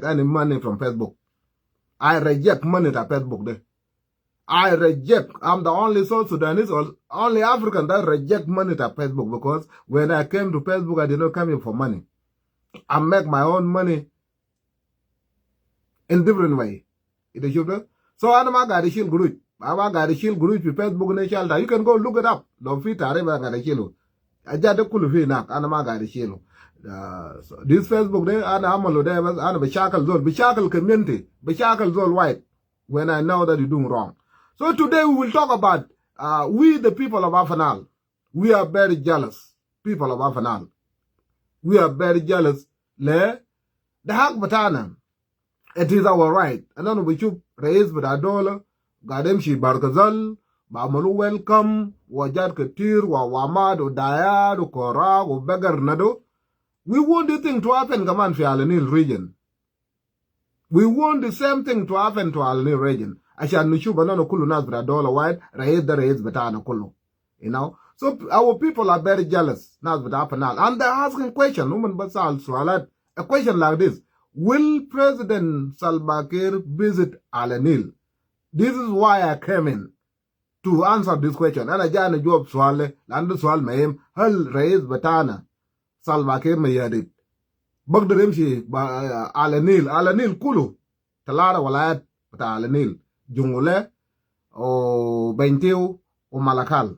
any money from Facebook. I reject money to Facebook. I reject. I'm the only South Sudanese or only African that reject money to Facebook, because when I came to Facebook, I did not come here for money. I make my own money in different way. So I don't got a shield group. I got a shield group with Facebook and shelter. You can go look it up. Don't fit I got a shield. I just a cool nak. I don't got a shield. So this Facebook there, and I'm a there was and a shackle zone, be shackle community, be shackle zone white. When I know that you're doing wrong. So today we will talk about we the people of Afanal. We are very jealous. People of Afanal. We are very jealous. The hak batana. It is our right. And then we should raise with a dollar. Gadem shi bargazal. Bamalu welcome. Wajad katir. Wamad. Dayad. Kora. Begar nado. We want the thing to happen kaman fi Al-Nil region. We want the same thing to happen to Al-Nil region. Ashan nushuba nano kulu nas bra dollar wide. Raise batana kulu. You know. So our people are very jealous. Nas bra Afanal. And they're asking question. Woman basal sualat. A question like this. Will President Salva Kiir visit Al-Nil? This is why I came in to answer this question. And I just job swale, and swal mayem, hal raise batana. Salva Kiir mayadit. Bagdarim shi Al-Nil kulu. Talara walayat bata Al-Nil. Jungule o Bentiu o Malakal.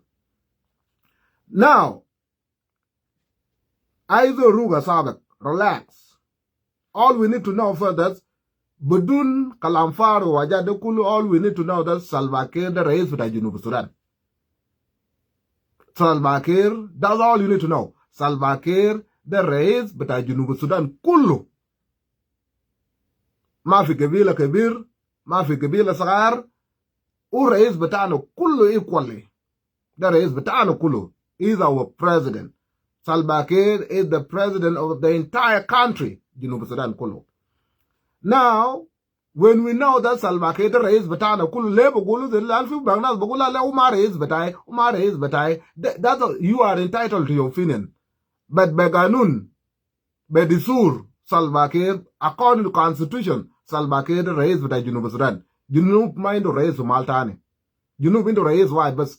Now, Aizo Ruga Sabak, relax. All we need to know first that Budun Kalamfaru Wajade Kulu, all we need to know that Salva Kiir the raise with Junub Sudan. Salva Kiir, that's all you need to know. Salva Kiir the raise with Junub Sudan Kulu. Mafi Kabila Kabir, Mafi Kabila Sagar, who raise Betano Kulu equally. The raise Betano Kulu is our president. Salva Kiir is the president of the entire country. Junub Sudan Kulu. Now, when we know that Salva Kiir raise batana Kulu lebo Kulu the Lalfi Bagnas Bagula Umar is batai. That's you are entitled to your opinion. But Beganun, Bedisur, Salva Kiir, according to Constitution, Salva Kiir raise batai Junub Sudan. Junub mind to raise Maltani. Junub into raise wide, but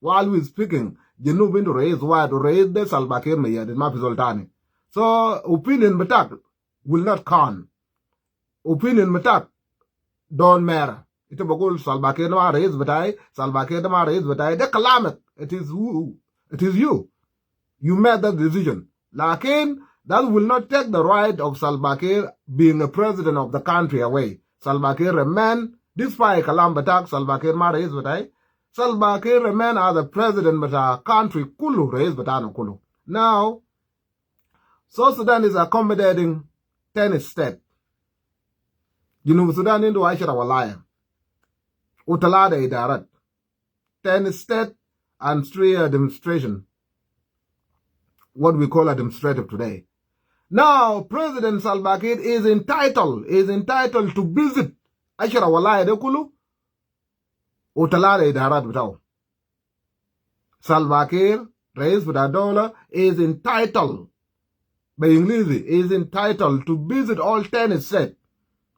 while we speaking, Junub into raise wide to raise the Salva Kiir Mayad in Mapizoltani. So opinion batak will not count. Opinion matter don't matter. It is Salva Kiir no raise batai, Salva Kiir no raise batai. The calamity. It is who? It is you. You made that decision. Lakin that will not take the right of Salva Kiir being a president of the country away. Salva Kiir remain despite calamity. Salva Kiir ma raise batai. Salva Kiir remain as the president of the country. Kulu raise batano kulu. Now, South Sudan is accommodating 10 states. Junub Sudan into Aishara Walaya. Utalada Idarat. 10 states and 3 administration. What we call administrative today. Now, President Salva Kiir is entitled to visit Aishara Walaya de Kulu. Utalada Idarat Bitao. Salva Kiir, raised with $1, is entitled. By English, is entitled to visit all 10 states.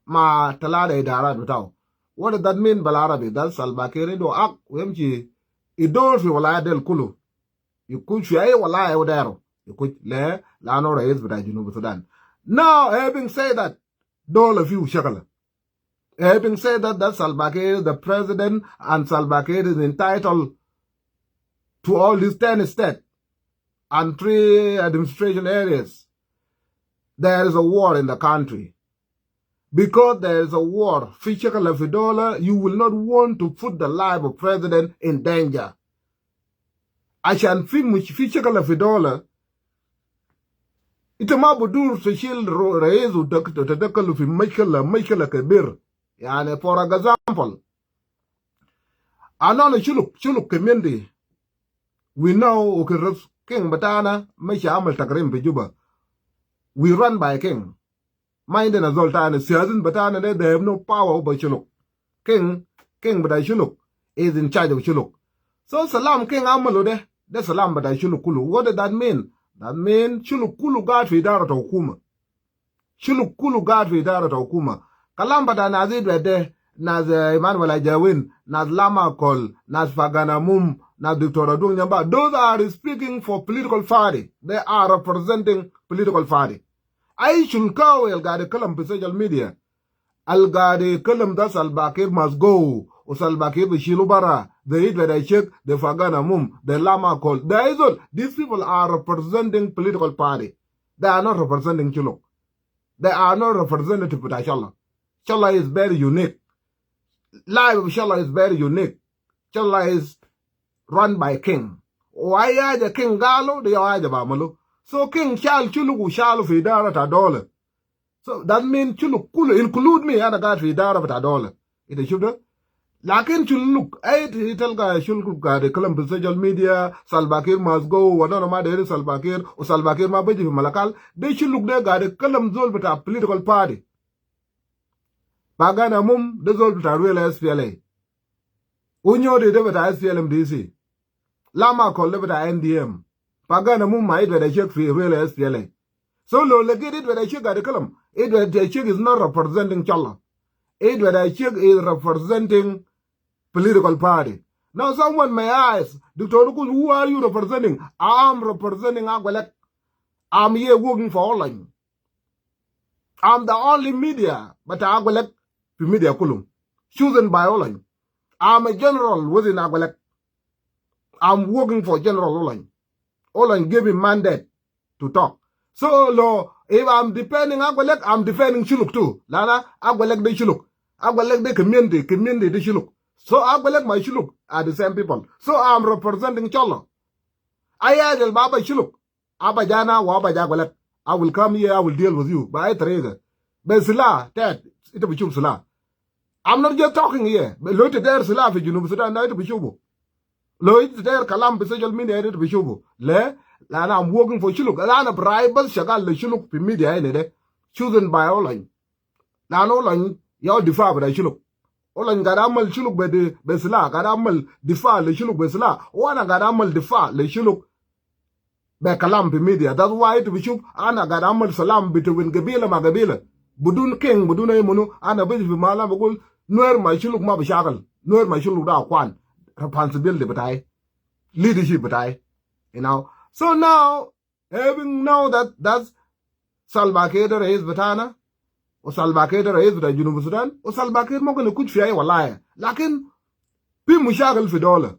Ma talada idara bitaw. What does that mean Balarabi? That's Salva Kiir do ak wemchi idor fi walaya del kulu. You could share walaya odero. You could le la no raise bita Junub Sudan. Now, having said that, dole of you shakala. Having said that Salva Kiir is the president and Salva Kiir is entitled to all these 10 states and 3 administration areas. There is a war in the country. Because there is a war, you will not want to put the life of president in danger. Ashan fichakala fidola. Itama budur seshil reizu tadakalu fi Michael kabir. Yani for example, anona chuluk community. We know King Batana, Mesha Amal Takrim Pijuba. We run by a king. Mind and Zoltan is certain, but they have no power over Chuluk. King Badai Chuluk is in charge of Chuluk. So Salam King Amalude, the Salam Badai Chuluk Kulu. What does that mean? That means Chuluk Kulu got Fidara to Hukuma. shuluk kulu gad fi idara ta hukuma kalam bata nazid wede naz Emmanuel Ajawin naz Lama Kol naz Fagana Mum naz Dr. Adung Nyamba those are speaking for political party they are representing political party I should go el gade kalam fi social media al gade kalam da Salva Kiir must go or Salva Kiir bishilu bara the eat where they check the Fagana Mum the Lama Kol these people are representing political party they are not representing Chuluk. They are not representative with Shala. Shala is very unique. Life of Shala is very unique. Shala is run by king. Why are the king Galo? They are the Bamalu. So king Shal Chuluku Shal Fidara Tadola. So that means Chuluk Kulu include me and a guy Fidara Tadola. It is sugar. Lakin Chuluk, I tell guy Chuluk, the Column social media, Salva Kiir must go, whatever matter Salva Kiir, or Salva Kiir Mabaji Malakal, they should look there, the Column Zol with a political party. Pagana Mum, the Zol with a real SPLA. Unyo de with a SPLMDC. Lama called with a NDM. Pagana Mum might with a check for real SPLA. So low, look at it with a check at the Column. It with a check is not representing Chala. It with a check is representing political party. Now someone may ask, Dr. Ukul, who are you representing? I'm representing Agwelek. I'm here working for online. I'm the only media, but Agwelek, the media kulum, chosen by online. I'm a general within Agwelek. I'm working for General Online. Online gave him mandate to talk. So, if I'm defending Agwelek, I'm defending Chuluk too. Lana, Agwelek de Chuluk. Agwelek de community de Chuluk. So Agwelek my Chuluk are the same people. So I'm representing Cholo. Ayajal Baba Chuluk. Abajana wa Abajagwelek. I will come here, I will deal with you. But I trade. But Sila, Ted, it will be Chum Sila. I'm not just talking here. But look at their Sila for Junub Sudan, it will be Chubu. Look at their Kalam social media, it will be Chubu. Le, Lana, I'm working for Chuluk. Lana Bribal Shagal, the Chuluk media, chosen by online. Lana online, you're defied by Chuluk. Olan gadamal shuluk besla gadamal difa le shuluk besla wana gadamal difa le shuluk be kalam pe media that's why it bishuk ana gadamal salam between gabila ma gabila budun king budun ay munu ana be fi mala bagul noer ma shuluk ma bishakal noer ma shuluk da kwan responsibility batay leadership batay you know so now having know that that's Salva Kiir is batana وسالفا كير رئيس بتاع جنوب السودان وسالفا كير ممكن يكون في أي ولاية لكن في مشاكل في دولة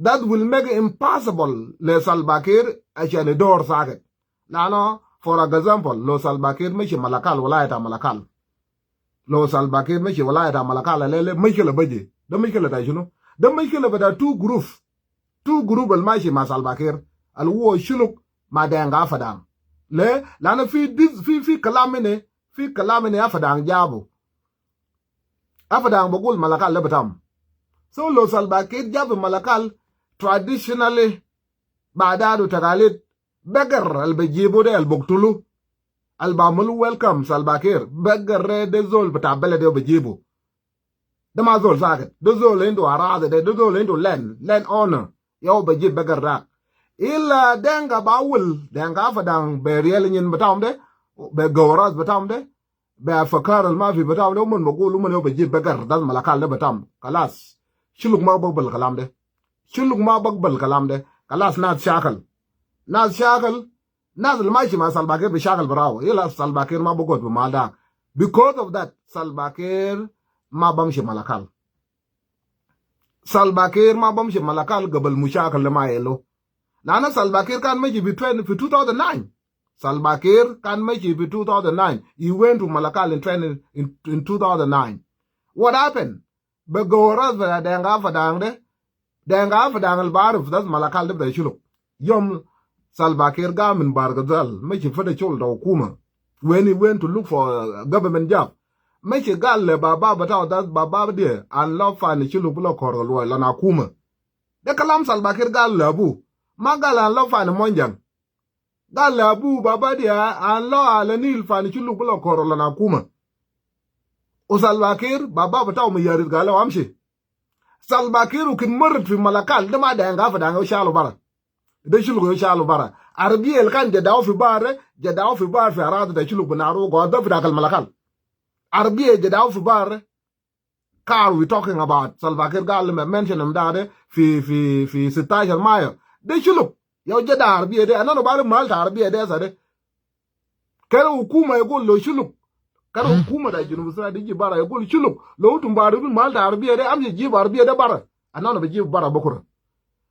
that will make it impossible لسالفا كير عشان يدور ساكت لأنه for example لو سالفا كير مشي ملكال ولاية ملكال لو سالفا كير مشي ولاية ملكال لا مشكلة بجي ده مشكلة تاع شنو ده مشكلة بتاع two group الماشي مع سالفا كير اللي هو شلوك مع دينغا فدان ليه لأنه في كلام في كلام أفدان جابو أفدان بقول ملكال لبتام so لو سالفا كير جاب ملكال traditionally بعدادو تقاليد بقر البجيبو ده البقتلو البعملو welcome سالفا كير بقر ده زول بتاع بلده بجيبو ده ما زول ساكت ده زول عنده أراضي ده زول عنده land owner يو بجيب بقر راك إلا دنگا باول دنگا أفدان بريالين بتاعهم ده بغورات بتاعهم ده بأفكار المافي بتاعهم ده من بقولوا من يو بجيب بقر ده الملكال ده بتاعهم خلاص شلوك ما بقبل الكلام ده شلوك ما بقبل الكلام ده خلاص ناس شاكل ناس الماشي مع سالفا كير بشاكل براو إلا سالفا كير ما بقود بمال ده because of that سالفا كير ما بمشي ملكال سالفا كير ما بمشي ملكال قبل مشاكل لما يلو لأن سالفا كير كان ماشي في 2009 سالفا كير كان ماشي في 2009 he went to Malakal in 2009 what happened بغورات بتاع دنگا فدان البارف ده ملكال ده بتاع شلوك يوم سالفا كير قام من بارغزال ماشي فدا شغل ده حكومة when he went to look for a government job ماشي قال لبابا بتاعه ده بابا ده ان لو فاني شلوك بلا كورلو لنا حكومة ده كلام سالفا كير قال لابو ما قال ان لو فاني مونجان قال لابو بابا ده ان لو على نيل فاني شلوك بلا كورلو لنا حكومة وسالفا كير بابا بتاعه ميارد قال له امشي سالفا كير وكان مرت في ملكال ده ما دنگا فدان وشالو برا de chuluk yo chalu bara arbi el kan jadaw fi bar fi arad de chuluk banaru go da fi dakal malakal arbi jadaw fi bar car we talking about Salva Kiir gal mention him dade fi 16 mayo de chuluk yo jada arbi de anano bar mal ta arbi de sa de kare hukuma yaqul lo chuluk kare hukuma da Junub Sudan de bara yaqul chuluk lo tum bar mal ta arbi de am ji arbi de bara anano be ji bara bokura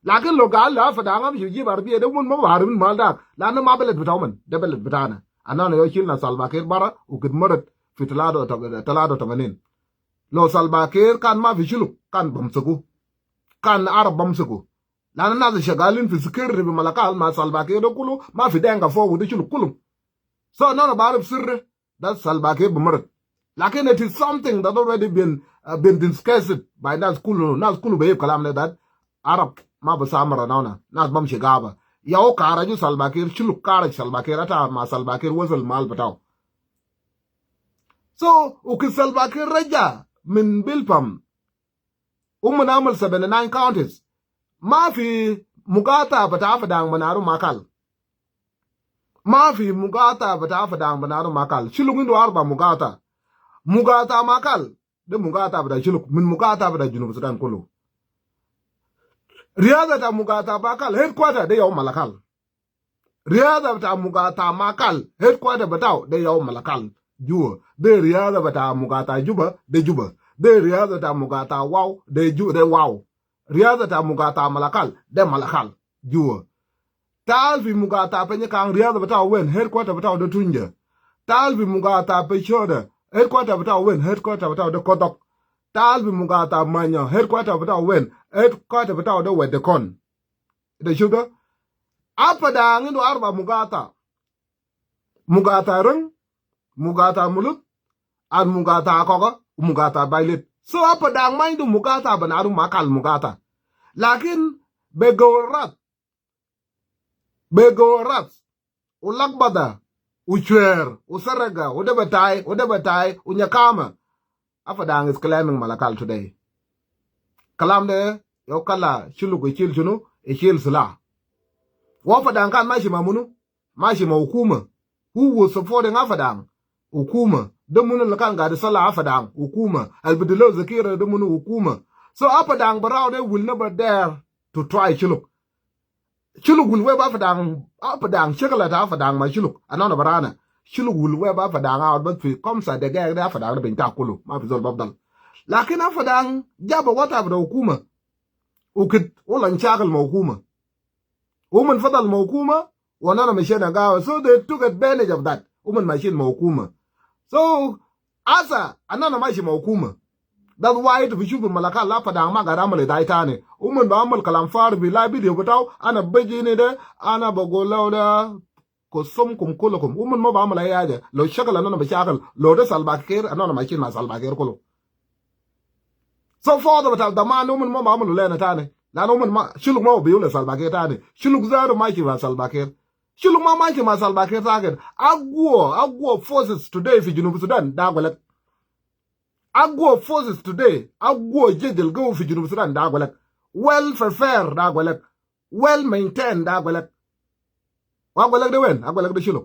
lakin lo gal la fadanga bi ji barbi de mun ma warun malda la na mabelet bitaw de belet bitana anana yo chilna Salva Kiir bara u kid morat fi talado tamanin lo Salva Kiir kan ma fi chulu kan bamsugu kan arab bamsugu la na shagalin fi security bi malakal ma Salva Kiir do kulu ma fi denga fogu de chulu kulum so no barab sirre that Salva Kiir bumrat lakin it is something that already been discussed by nas kulu be kalam that arab ma ba samara nauna nas bam shigaba yaw karaju Salva Kiir chuluk karaj Salva Kiir ata ma Salva Kiir wasal mal bataw so ukil Salva Kiir raja min bilpam namal 79 counties ma fi mugata bata fadang manaru makal ma fi mugata bata fadang manaru makal chuluk indu arba mugata makal de mugata bata chuluk min mugata bata Junub Sudan kulu Riyada ta mugata bakal headquarter de yaw malakal. Riyada ta mugata makal headquarter bataw de yaw malakal. Juwa. De riyada bata mugata juba de juba. De riyada ta mugata waw de waw. Riyada ta mugata malakal de malakal. Juwa. Tal vi mugata penye kang riyada bataw wen headquarter bataw de tunja. Tal vi mugata pe shoda headquarter bataw wen headquarter bataw de kodok. Tal bi mugata manya headquarter bataw wen headquarter bataw de wede kon de sugar apada ngindo arba mugata reng mugata mulut an mugata koga mugata bailit so apada maindu mugata banaru makal mugata lakin begorat ulakbada uchwer usaraga udebatai unyakama Afadang is claiming malakal today. Kalam de yo kala chulu chil chunu e chil sila. Wafadang kan mashima hukuma. Who was supporting Afadang? Hukuma. Demunu lakan ga de sala Afadang. Hukuma. Albedelo zakira demunu hukuma. So Afadang barao they will never dare to try chuluk. Chuluk will web Afadang chikala Afadang ma chuluk. Anona barana. Chuluk will web Afadang out but fi komsa de gag de Afadang bin takulu ma fi zol babdal lakin Afadang jaba wata da hukuma ukit wala nchakal ma hukuma woman fadal ma hukuma wanana machine gawa so they took advantage of that woman machine ma hukuma so asa anana machine ma hukuma that's why to fi shubu malaka la Afadang ma ga ramale daitane woman ba amal kalam far bi la video bataw ana bejine de ana bagola da ko som kum kolokum umun mo ba mala yaja lo shakala non ba shakal lo de Salva Kiir anon ma kin ma Salva Kiir kolo so for the man umun mo ba mala lena tane la umun ma shuluk mo bi ule Salva Kiir tane shuluk zaro ma ki ba Salva Kiir shuluk ma ki ma Salva Kiir tagen agwo forces today fi Junub Sudan da golek agwo forces today agwo jedel go fi Junub Sudan da golek well fair da golek well maintained da golek agwalak de wen agwalak de shilo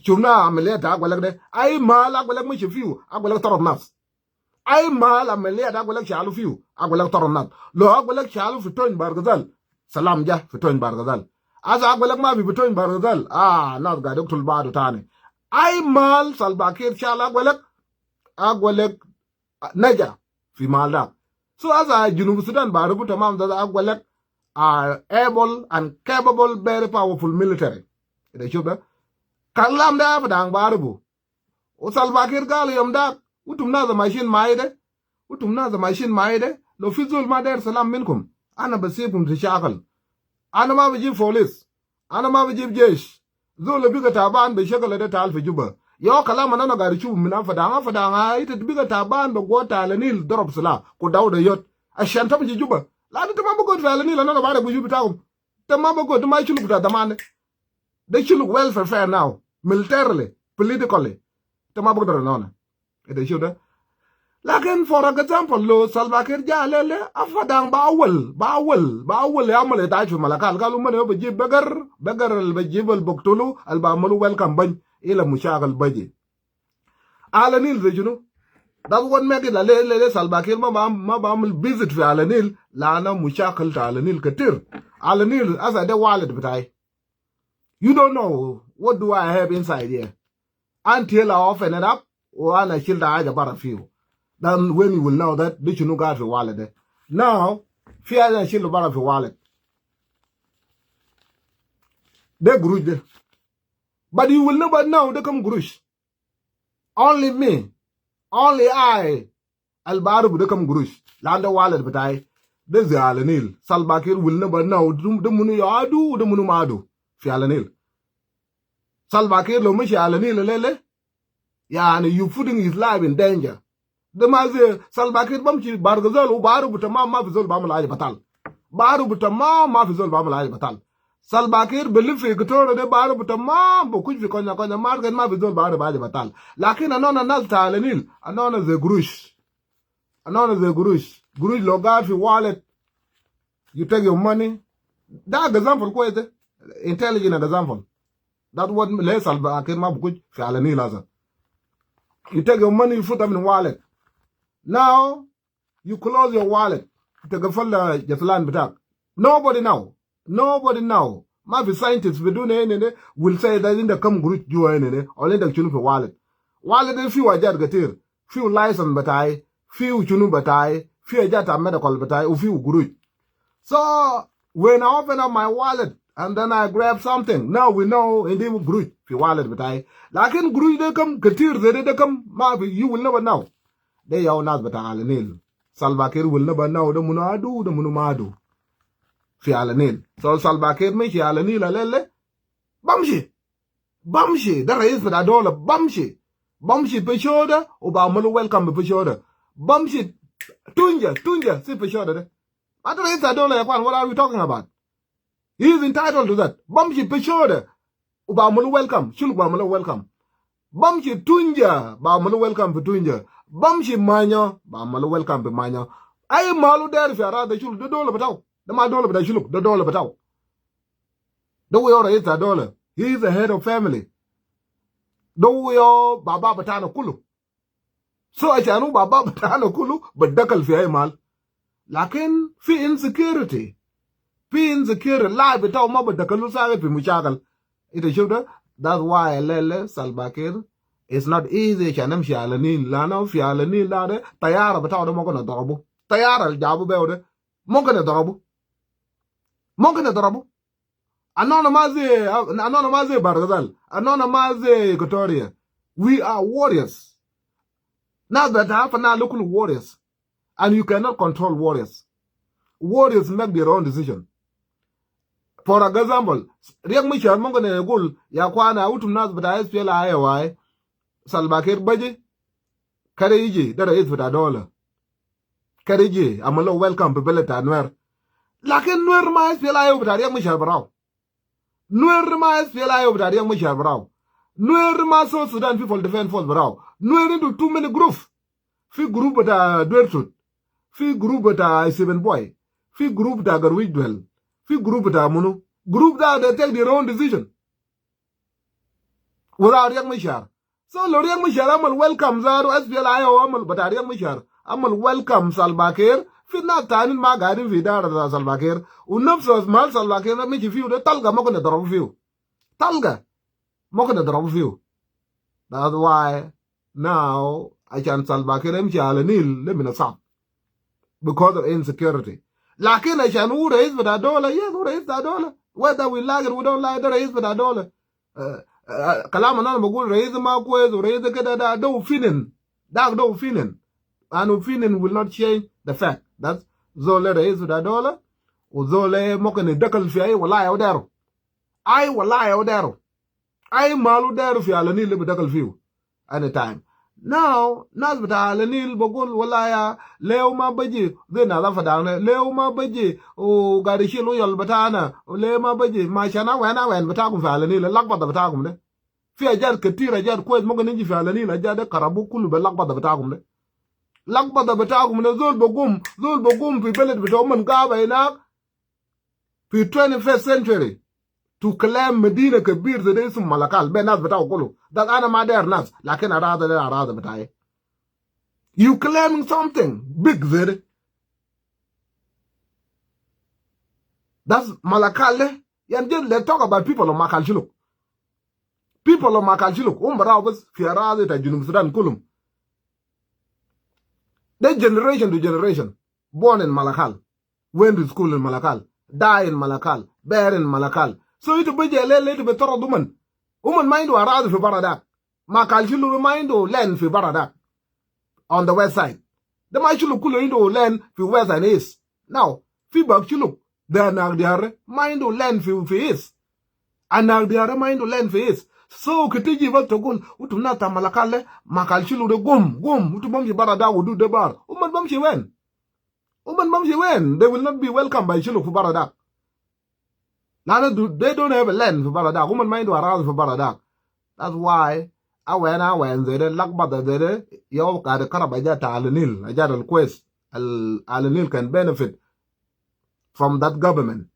chumna ameleta agwalak de ay mal agwalak mo fiu agwalak torop nas ay mal ameleta agwalak chalu fiu agwalak torop nas lo agwalak chalu fi ton bargazal salam ja fi ton bargazal asa agwalak ma fi ton bargazal nas ga doktul badu tane ay mal Salva Kiir chala agwalak naja fi malda so asa Junub Sudan barubu tamam da agwalak are able and capable very powerful military ida shoba kalam da Afadang barubu o Salva Kiir gal yam da utum na za machine maide lo fizul ma der salam minkum ana basikum tishakal ana ma bijib police ana ma bijib jesh zolo biga taban be shakala da tal fi juba yo kalam na gari chu min Afadang ita biga taban be gota lanil drop sala ko dawda yot ashan tam ji juba la da ma go fa lanil na ba da buju bitagum tamma ba go ma chulu da damane they should look welfare fair now militarily politically tamma ba do nona they should Lakin for example lo Salva Kiir jalele afadang ba awal ya male ta fi malakal galu mane baji bagar al baji bal boktulu al ba malu welcome ban ila mushagal baji alanil zejunu that what make it le Salva Kiir ma ba amul visit fi alanil la na mushakal ta alanil katir alanil asa de wallet bitai you don't know what do I have inside here until I open it up or ana shilda aja bara fiu. Then when you will know that this you know got for wallet. Now, fear and shield about for wallet. They grew there. But you will never know they come grush. Only me. Only I. Albaru they come grush. Land the wallet but I. There's the Alanil. Salva Kiir will never know the munu yadu, the munu madu. Fialanil. Salva Kiir lo mishi Alanil lele. Yeah, and you putting his life in danger. The maze Salva Kiir bamchi bargazol baru butama ma fizol bamla batal baru butama ma fizol bamla batal Salva Kiir believe gitoro de baru butama bo kuj fi konya margen ma fizol baru batal lakin anona nas talenil anona ze grush grush loga fi wallet you take your money that example kwete intelligent example that what le Salva Kiir ma kuj fi alenil asa you take your money you put them in wallet. Now, you close your wallet. Nobody know. Maybe scientists will say that in the come group join or in the chunu for wallet. Wallet few ajat gatir, few license batai, few chunu batai, few ajat medical batai, few group. So when I open up my wallet and then I grab something, now we know in the group for wallet batai. Like in group they come gatir, they come, maybe you will never know. They are not but Alanil. Salva Kiir will never know the munadu, the munumadu. Fi Alanil. So Salva Kiir me Alanil alele. Bamshi. There is but a dollar. Bamshi peshoda. Obamalu welcome peshoda. Bamshi. Tunja. See peshoda. I don't know a dollar. What are we talking about? He is entitled to that. Bamshi peshoda. Obamalu welcome. Shulu Bamalu welcome. Bamshi tunja. Bamalu welcome for tunja. Bamshi manyo, Bamalu welcome to manyo. I malu there if you are the shul, the dollar batao. The my dollar but I should the dollar batao. The way or is a dollar. He is the head of family. The way or Baba Batano Kulu. So I shall know Baba Batano Kulu, but Dakal fi mal. Lakin fi insecurity. Lie batao ma but Dakalu sa fi muchagal. It is shoulder. That's why Lele Salva Kiir. It's not easy chanam shi alanil lana fi alanil lade tayara bataw de mokona dorobu tayara jabu bewde mokona dorobu anona maze bargazal anona maze Equatoria. We are warriors. Now that half an hour local warriors and you cannot control warriors make their own decision. For example riyak mi shan mokona gul ya kwana utum nas bata SPLA ayawai Salva Kiir baje kareji dara is with a dollar kareji amalo welcome people ta nwer lakin nwer ma SPLA ayo bata riyak mi shan brao nwer ma SPLA ayo bata riyak mi shan brao nwer ma so Sudan People Defense Force brao nwer into too many groups fi group bata dwertut fi group bata 7 boy fi group bata garwij dwell fi group bata munu group that they take their own decision without riyak mi shan. So Loriak Mishar Amal welcome Zaro SPLA Amal Batariak Mishar Amal welcome Salva Kiir Fina Tanin Magarin Vidar Salva Kiir Unopsos Mal Salva Kiir Michi View the Talga Mokana drop view. Talga Mokana drop view. That's why now I can Salva Kiir Alanil let me know because of insecurity. Lakin I can who raise with a dollar, yes, who raise that dollar. Whether we like it, we don't like the raise with a dollar. Kalama na magul raise ma kwezo raise kada do feeling and opinion will not change the fact that zole raise with a dollar o zole mokane dakal fi ay wala yaw daro ay malu daro fi alani le dakal fi anytime now nas bata alani bogol wala ya leo ma baji zena la fadana leo ma baji o gari shilo yol batana leo ma baji ma shana wen bata ku fi alani le lakba bata ku ne fi ajar katira ajar kwez mokane ji fi alani la jada karabu kullu be lakba bata ku ne lakbada batakum na zul bogum fi belet bitaw man gaba ina fi 21st century to claim Medina kabir zede ism malakal be nas bataw kulu that ana ma der nas lakin arada batay you claiming something big zede that's malakal yan just let's talk about people of Makal Shiluk. People of Makal Shiluk bas fi arada ta junub Sudan kulum. They generation to generation, born in Malakal, went to school in Malakal, die in Malakal, bear in Malakal. So it be jelele to be toro duman. Mind to arad fi baradak. Makal Shiluk mind to land fi baradak. On the west side. The mind Shiluk kulu into land fi west and east. Now, fi bak Shiluk, they are nagdiare mind to land fi east. And nagdiare mind to land fi east. So kitiji va togol utunata malakale Makal Shiluk de gum utubam ji barada wudu de bar bam shi wen they will not be welcome by Shiluk for barada. Now they don't have a land for barada. Mind to around for barada. That's why I went they lakbada they yo ka de karabaja ta alanil ajad request alanil can benefit from that government.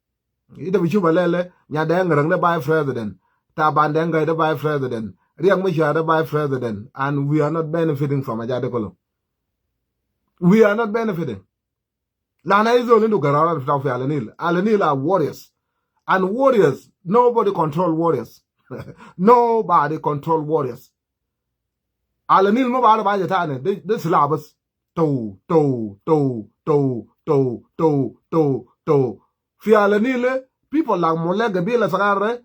Ida bishuba lele nya de ngrang de by president. Tabandenga the by president, Riang Misha the by president, and we are not benefiting from Ajadekolo. We are not benefiting. Lana is only to Garara of Alanil. Alanil are warriors. And warriors, nobody control warriors. Nobody control warriors. Alanil Mobile by the time, this labas. To. Fialanile, people like Molega Bila Sagare.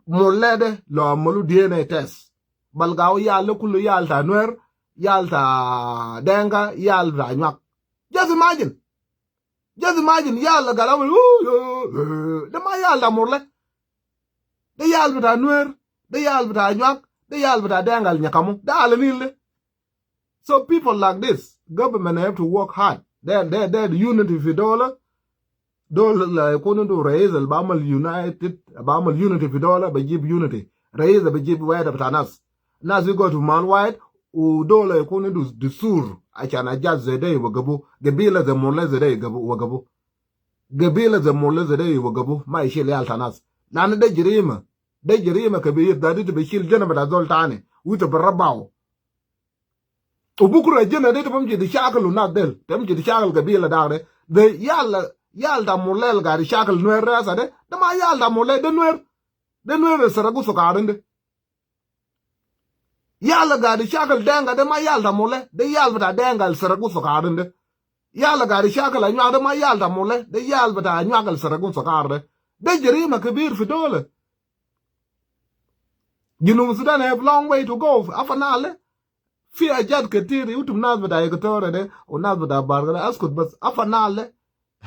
Molede lo molu DNA test balgao yalla kullu yalta nuer yalta denga yalta nyak just imagine yalla galaw de ma yalta morle de yalta nuer de yalta nyak de yalta dengal nyakamu da alanile. So people like this government have to work hard. They're unity fi dollar دول يكونوا رئيس البعمل يونايتد بعمل يونيتي في دولة بجيب يونيتي رئيس بجيب واحد بتاع ناس يقعدوا مان واحد ودول يكونوا دستور عشان أجاد زي ده وجبوا قبيلة زي مولى زي ده وجبوا قبيلة زي مولى زي ده وجبوا ما يشيل يال تناس لأن ده جريمة كبير ده بيشيل جنة بتاع دول تاني ويتبربعوا وبكرة الجنة ده تمشي تشاكل الناس دل تمشي تشاكل قبيلة ده yalda molel gari shakal nuer rasa de ma yalda mole de nuer saragu sokarinde yalla gari shakal denga de ma yalda mole de yalda dengal saragu sokarinde yalla gari shakal anya de ma yalda mole de yalda anya saragu sokarde de jarima kabir fi dole. Junub Sudan have long way to go afanale fi ajad ketiri utum nas bada yekotore de o nas bada bargala askut bas afanale.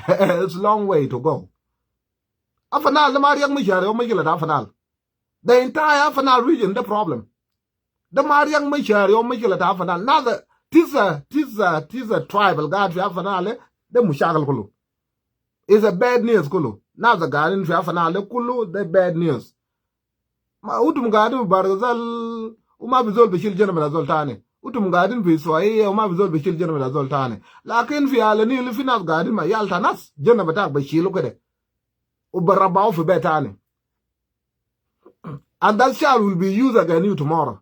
It's a long way to go. Afanal, the Mariang Mishari, or Miguel Afanal. The entire Afanal region, the problem. The Mariang Mishari, or Miguel Afanal. Now, tis a tribal guard for Afanale, the Mushakal Kulu. It's a bad news, Kulu. Now, the garden for Afanale Kulu, the bad news. Ma utum garden Barzal, Umabizol Bishil General Zoltani. Utum garden fi Swahili uma bizol bishil jena bada zoltane lakin fi alani li fi nas garden ma yalta nas jena bata bishilu kede ubarabao fi betane and that shall will be used against you tomorrow.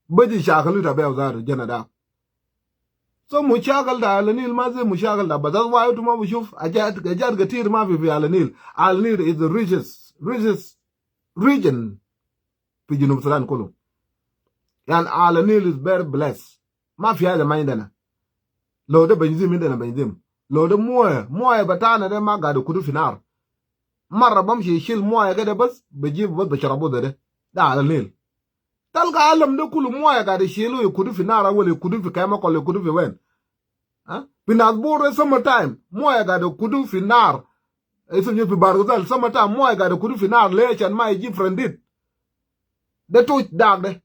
Baji shakalu ta beo zaru jena da. So mushakal da alanil maze mushakal da but that's why utuma bushuf ajad gatir ma fi alanil. Alanil is the richest region في جنوب السودان كله. يعني Alanil is very blessed. ما في هذا ما عندنا. لو ده بنزيم عندنا بنزيم. لو ده مويه بتاعنا ده ما قاعد يكدو في نار. مرة بمشي يشيل مويه كده بس بجيب بس بشربه ده Alanil. تلقى عالم ده كله مويه قاعد يشيلوا يكدو في نار ولا يكدو في كيماك ولا يكدو في وين. في ناسبور summer time مويه قاعد يكدو في نار. اسمه في بارغزال summer time مويه قاعد يكدو في نار ليش عشان ما يجيب فرنديت. ده توش داغ ده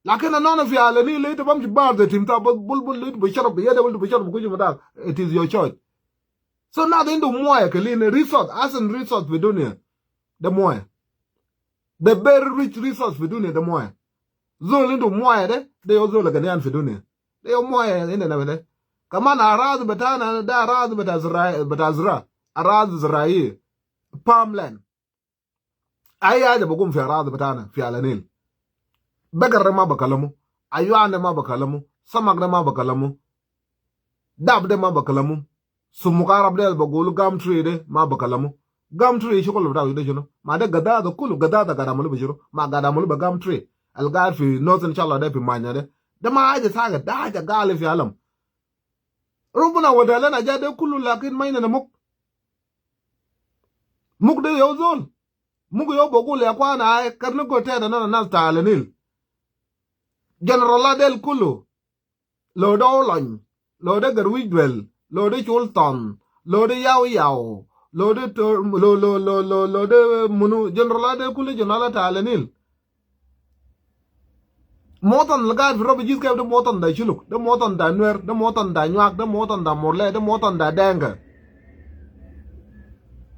لكن انا في علني لقيت بمشي بار ده تيمتا بلبل لقيت بشرب يده ولد بشرب كوجي مدار it is your choice. So now عنده مويه كلين ريسورس احسن ريسورس في الدنيا ده مويه the very rich resource في الدنيا ده مويه zol into moya de yo zol ganian fi dunia de yo moya ina na de kaman araz betana da araz betazra araz zrai farmland ay haja bugum fi araz betana fi alanil bakar ma bakalamu aywana ma bakalamu samak ma bakalamu dab de ma bakalamu sumukarab de bagulu gam tree de ma bakalamu gam tree shukul bada de juno ma de gada da kulu gada da gadamalu bishiro ma gadamalu ba gam tree algar fi northern chala de fi manya de ma haja saga da haja gali fi alam rubuna wadalana jade kulu lakin mayna na muk de yo zol muk yo bogul ya kwana ay karnu ko teda na nas talanil general del kulu lo do lon lo de garwidwel lo de chulton lo de yaw lo de lo de munu general del kulu general talanil motan laga rob jis ka de motan da chuluk de motan da nwer de motan da nyak de motan da morle de motan da denga.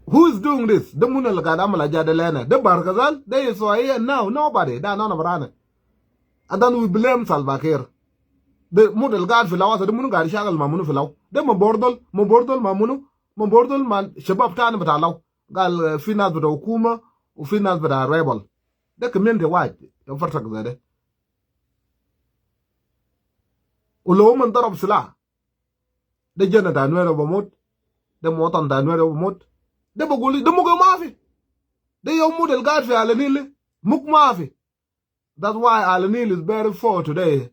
Who is doing this? The Muna Lagadamala Jadelena, the Bargazal, they is so here now, nobody, that none of Rana. And then we blame Salva Kiir. The Mudal God Filawas, the Munu Garishal Mamunu Filau, the Mobordal, Mamunu, Mobordal man, Shabab Tan Batalau, Gal Finas with Okuma, Finas with a rebel. The community white, the first Zede. Uloman Darab Sila, the Jonathan of Mut, the Motan Danwer of Mut. De boguli de mugo mafi de yo model god fi alanil muk mafi. That's why alanil is very for today.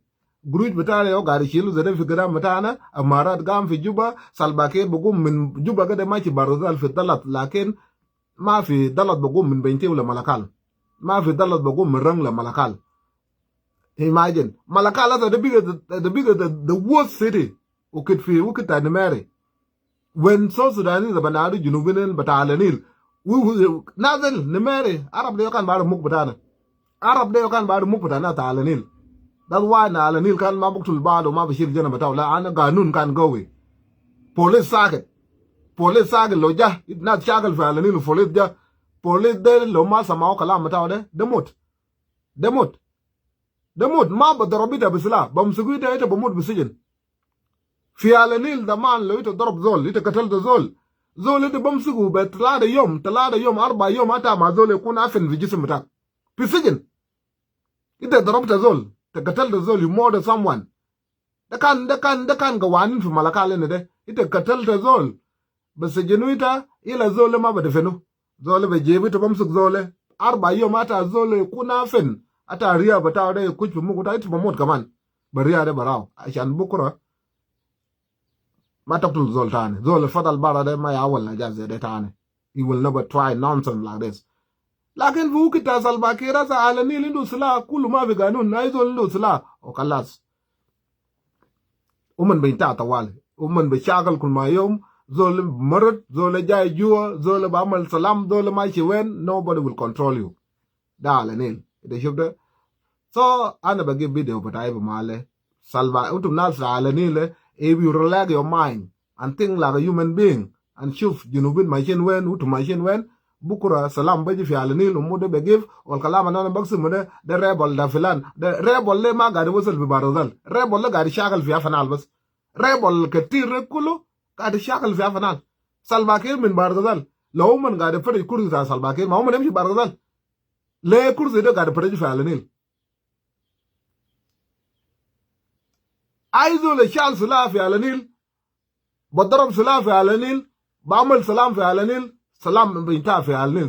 Gruj betana yo gari shilu zede fi gram betana amarat gam fi juba salbake bogum min juba gade machi barzal fi dalat lakin ma fi dalat bogum min bente wala malakal ma fi dalat bogum min rang la malakal. Imagine malakal is the worst city ukit animere. When South Sudanese banadu junubin batalanil nazil nimere Arab de kan baru muk batana Arab de kan baru muk batana talanil. That's why na alanil kan mabuktul bado ma bashir jana bataw la ana ganun kan gowe police saget loja na chagal fa alanil police de lo ma sama kala mataw de demot ma badarobita bisla bamsuguita ita bamut bisijin في alanil da man lo ito darab zol ito katal da zol ito bamsugu be talada yom 4 yom ata ma zol yakun afin fi jism tak fi sijin ito darabta zol ta katal da zol you murder someone da kan ga wanin fi malakale ne de ito katal da zol bas jinu ita ila zol ma ba defenu zol be jebi to bamsug zole 4 yom ata zol yakun afin ata riya bata da kuch mu ta ito mamot kaman bariya da baraw ashan bukura ما تقتل زول تاني زول الفضل برا ده ما يعول نجاز زي ده تاني he will never try nonsense like this. لكن في وقت تصل باكيرا سألني لندو سلا كل ما في قانون نايزول لندو سلا وخلاص ومن بينتا طوال ومن بشاغل كل ما يوم زول مرد زول جاي جوا زول بعمل سلام زول ماشي وين nobody will control you ده علنيل ده شوف ده so أنا بجيب فيديو بتاعي بماله سالفا أنتم ناس علنيل. If you relax your mind and think like a human being and shuf junubin machine when utu machine when bukura salam baji fi alanil umude begif wal kalama nana bagsi mude de rebel da filan de rebel le ma gadi wasal bi barazal rebel le gadi shagal fi afanal bas rebel katir kulu gadi shagal fi afanal salbakir min barazal law man gadi fadi kursi ta salbakir ma man fi barazal le kursi de gadi fadi fi alanil عايزوا لشال سلاح في علنيل بضرب سلاح في علنيل بعمل سلام في علنيل سلام بينتهي في علنيل